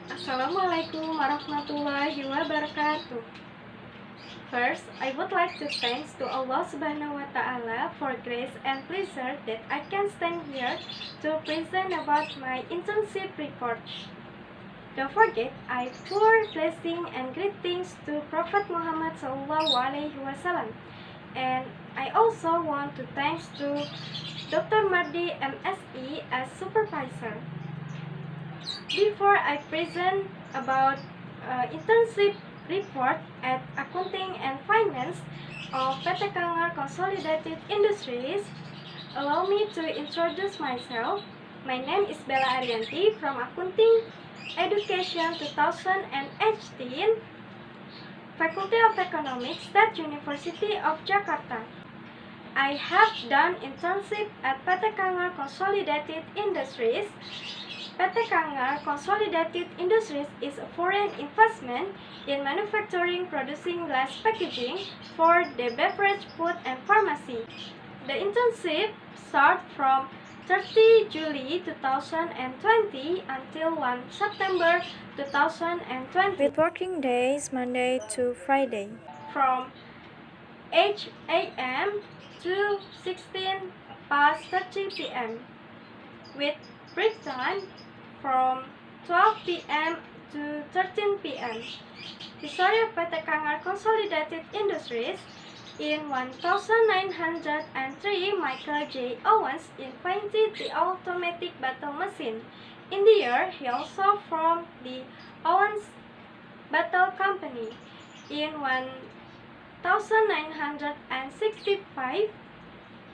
Assalamualaikum Warahmatullahi Wabarakatuh. First, I would like to thank to Allah Subhanahu wa Ta'ala for grace and pleasure that I can stand here to present about my internship report. Don't forget, I pour blessing and greetings to Prophet Muhammad Sallallahu Alaihi Wasallam, and I also want to thanks to Dr. Mardi MSE as supervisor. Before I present about internship report at Accounting and Finance of PT Kangar Consolidated Industries, allow me to introduce myself. My name is Bella Aryanti from Accounting Education 2018, Faculty of Economics, State University of Jakarta. I have done internship at PT Kangar Consolidated Industries. PT Kangar Consolidated Industries is a foreign investment in manufacturing producing glass packaging for the beverage, food, and pharmacy. The internship starts from 30 July 2020 until 1 September 2020 with working days Monday to Friday from 8 a.m. to 16 past 30 p.m. with break time from 12 p.m. to 13 p.m. History of PT Kangar Consolidated Industries. In 1903, Michael J. Owens invented the automatic bottle machine. In the year, he also formed the Owens Bottle Company. In 1965,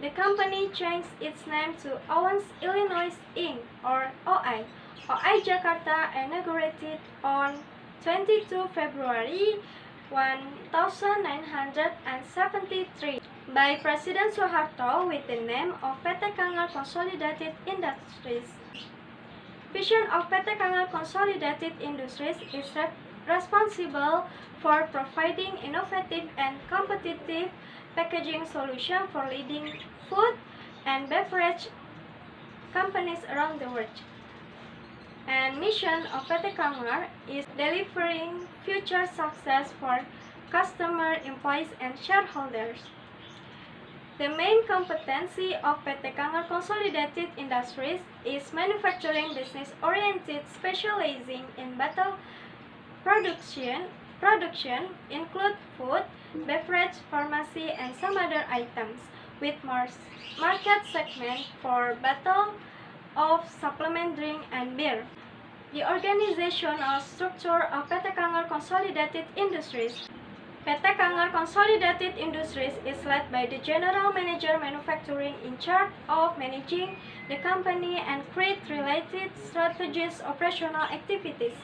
the company changed its name to Owens Illinois Inc. or OI. OI Jakarta inaugurated on 22 February 1973 by President Soeharto with the name of PT Kangar Consolidated Industries. Vision of PT Kangar Consolidated Industries is responsible for providing innovative and competitive packaging solutions for leading food and beverage companies around the world. And mission of PT Kangar is delivering future success for customer, employees, and shareholders. The main competency of PT Kangar Consolidated Industries is manufacturing business oriented, specializing in bottle production include food, beverage, pharmacy, and some other items, with market segment for bottle of supplement drink and beer. The organizational structure of PT Kangar Consolidated Industries. PT Kangar Consolidated Industries is led by the General Manager Manufacturing in charge of managing the company and create related strategies operational activities.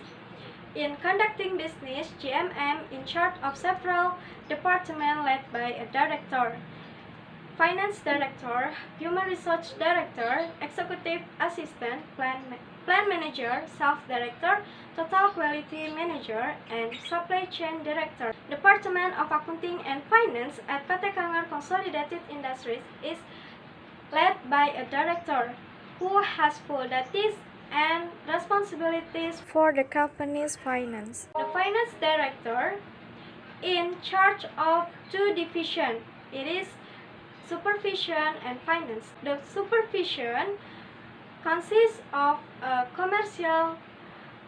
In conducting business, GMM in charge of several departments led by a director, finance director, human resource director, executive assistant, plan manager, sales director, total quality manager, and supply chain director. Department of Accounting and Finance at PT Kangar Consolidated Industries is led by a director who has full duties and responsibilities for the company's finance. The finance director in charge of two divisions. It is supervision and finance. The supervision consists of a commercial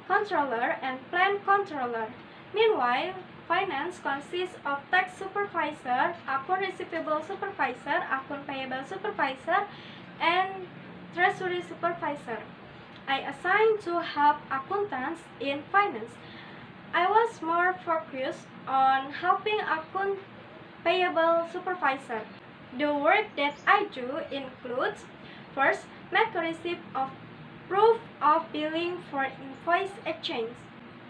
controller and plant controller. Meanwhile, finance consists of tax supervisor, account receivable supervisor, account payable supervisor, and treasury supervisor. I assigned to help accountants in finance. I was more focused on helping account payable supervisor. The work that I do includes: first, make a receipt of proof of billing for invoice exchange.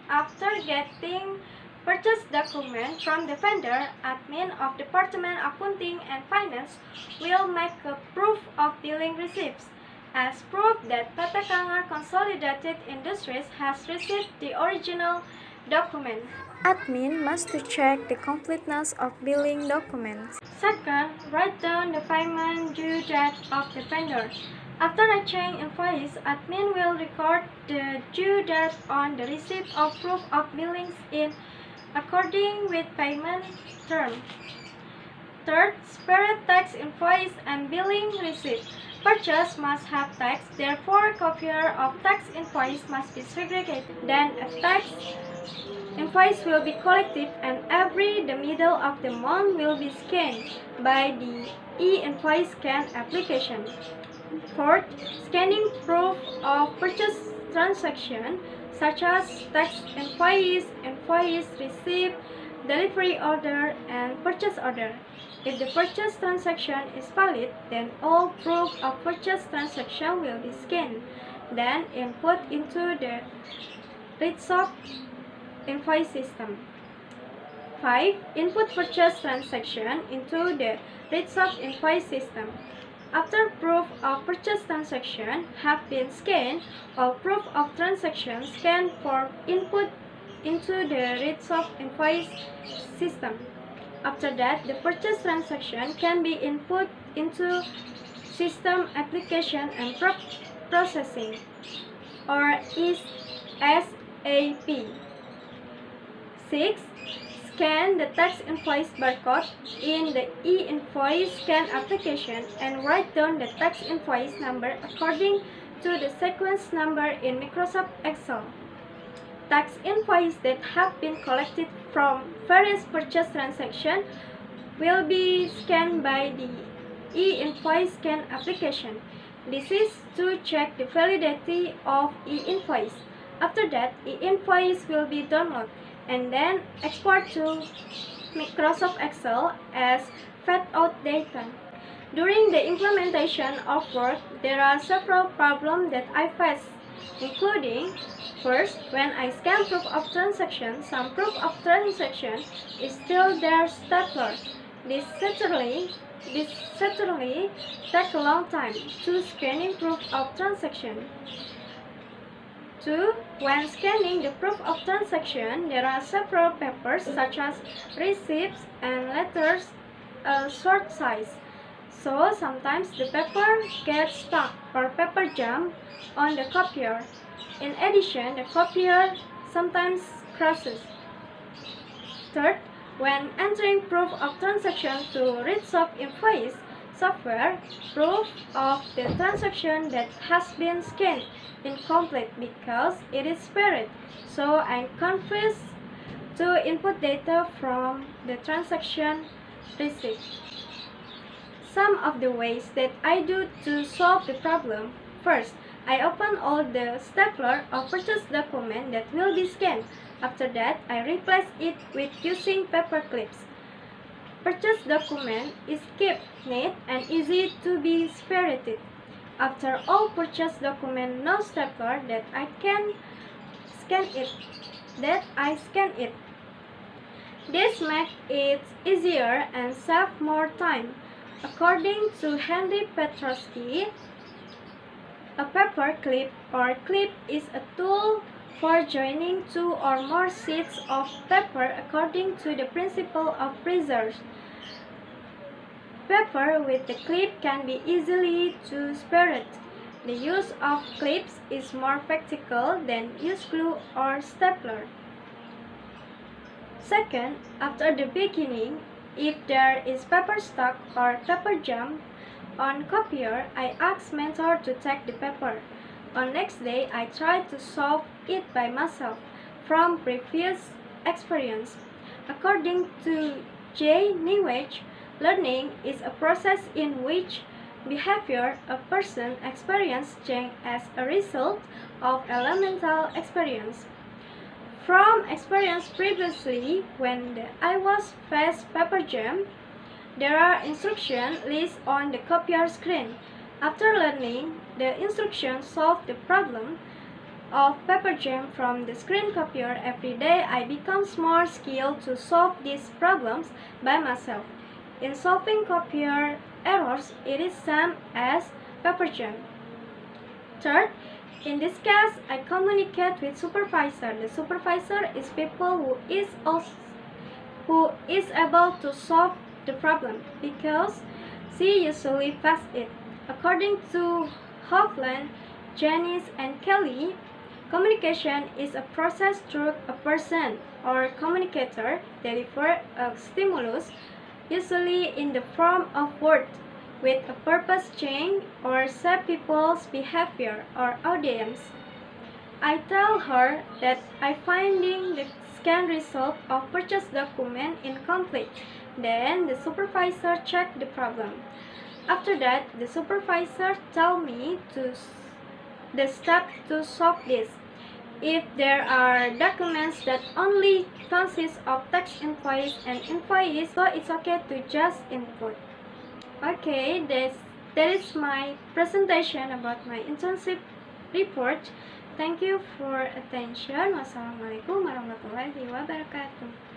After getting purchase document from the vendor, admin of Department Accounting and Finance will make a proof of billing receipts as proof that PT Kangar Consolidated Industries has received the original document. Admin must check the completeness of billing documents. Second, write down the payment due date of the vendor. After a change invoice, admin will record the due date on the receipt of proof of billings in according with payment term. Third, separate tax invoice and billing receipt. Purchase must have tax, therefore copier of tax invoice must be segregated. Then a tax invoice will be collected and every the middle of the month will be scanned by the e-invoice scan application. Fourth, scanning proof of purchase transaction such as tax invoice, invoice receipt, delivery order, and purchase order. If the purchase transaction is valid, then all proof of purchase transaction will be scanned, then input into the RITSOP invoice system. 5. Input purchase transaction into the RITSOP invoice system. After proof of purchase transaction have been scanned, all proof of transaction scanned for input into the RITSOP invoice system. After that, the purchase transaction can be input into system application and processing, or SAP. 6. Scan the tax invoice barcode in the e-invoice scan application and write down the tax invoice number according to the sequence number in Microsoft Excel. Tax invoices that have been collected from various purchase transactions will be scanned by the e-invoice scan application. This is to check the validity of e-invoice. After that, e-invoice will be downloaded and then export to Microsoft Excel as fed-out data. During the implementation of Word, there are several problems that I faced, including: first, when I scan proof of transaction, some proof of transaction is still their stapler. This certainly take a long time to scanning proof of transaction. 2. When scanning the proof of transaction, there are several papers such as receipts and letters short size. So sometimes the paper gets stuck or paper jam on the copier. In addition, the copier sometimes crashes. Third, when entering proof of transaction to RITSOP invoice software, proof of the transaction that has been scanned incomplete because it is spared. So I'm confused to input data from the transaction receipt. Some of the ways that I do to solve the problem: first, I open all the stapler of purchase document that will be scanned. After that, I replace it with using paper clips. Purchase document is kept neat and easy to be separated. After all purchase document no stapler that I scan it. This makes it easier and save more time. According to Henry Petrosky, a paper clip or clip is a tool for joining two or more sheets of paper according to the principle of preservation. Paper with the clip can be easily separated. The use of clips is more practical than use glue or stapler. Second, after the beginning, if there is paper stuck or paper jam on copier, I ask mentor to take the paper. On next day, I try to solve it by myself from previous experience. According to J. Newage, learning is a process in which behavior a person experiences change as a result of elemental experience. From experience previously, when I was faced paper jam, there are instruction lists on the copier screen. After learning the instructions solve the problem of paper jam from the screen copier every day, I become more skilled to solve these problems by myself. In solving copier errors, it is same as paper jam. Third, in this case, I communicate with supervisor. The supervisor is people who is able to solve the problem because she usually faces it. According to Hovland, Janice, and Kelly, communication is a process through a person or communicator delivers a stimulus, usually in the form of words, with a purpose change or shape people's behavior or audience. I tell her that I finding the scan result of purchase document incomplete. Then the supervisor check the problem. After that, the supervisor tell me the step to solve this. If there are documents that only consist of text invoice and invoice, so it's okay to just input. Okay, that is my presentation about my internship report. Thank you for attention. Wassalamualaikum warahmatullahi wabarakatuh.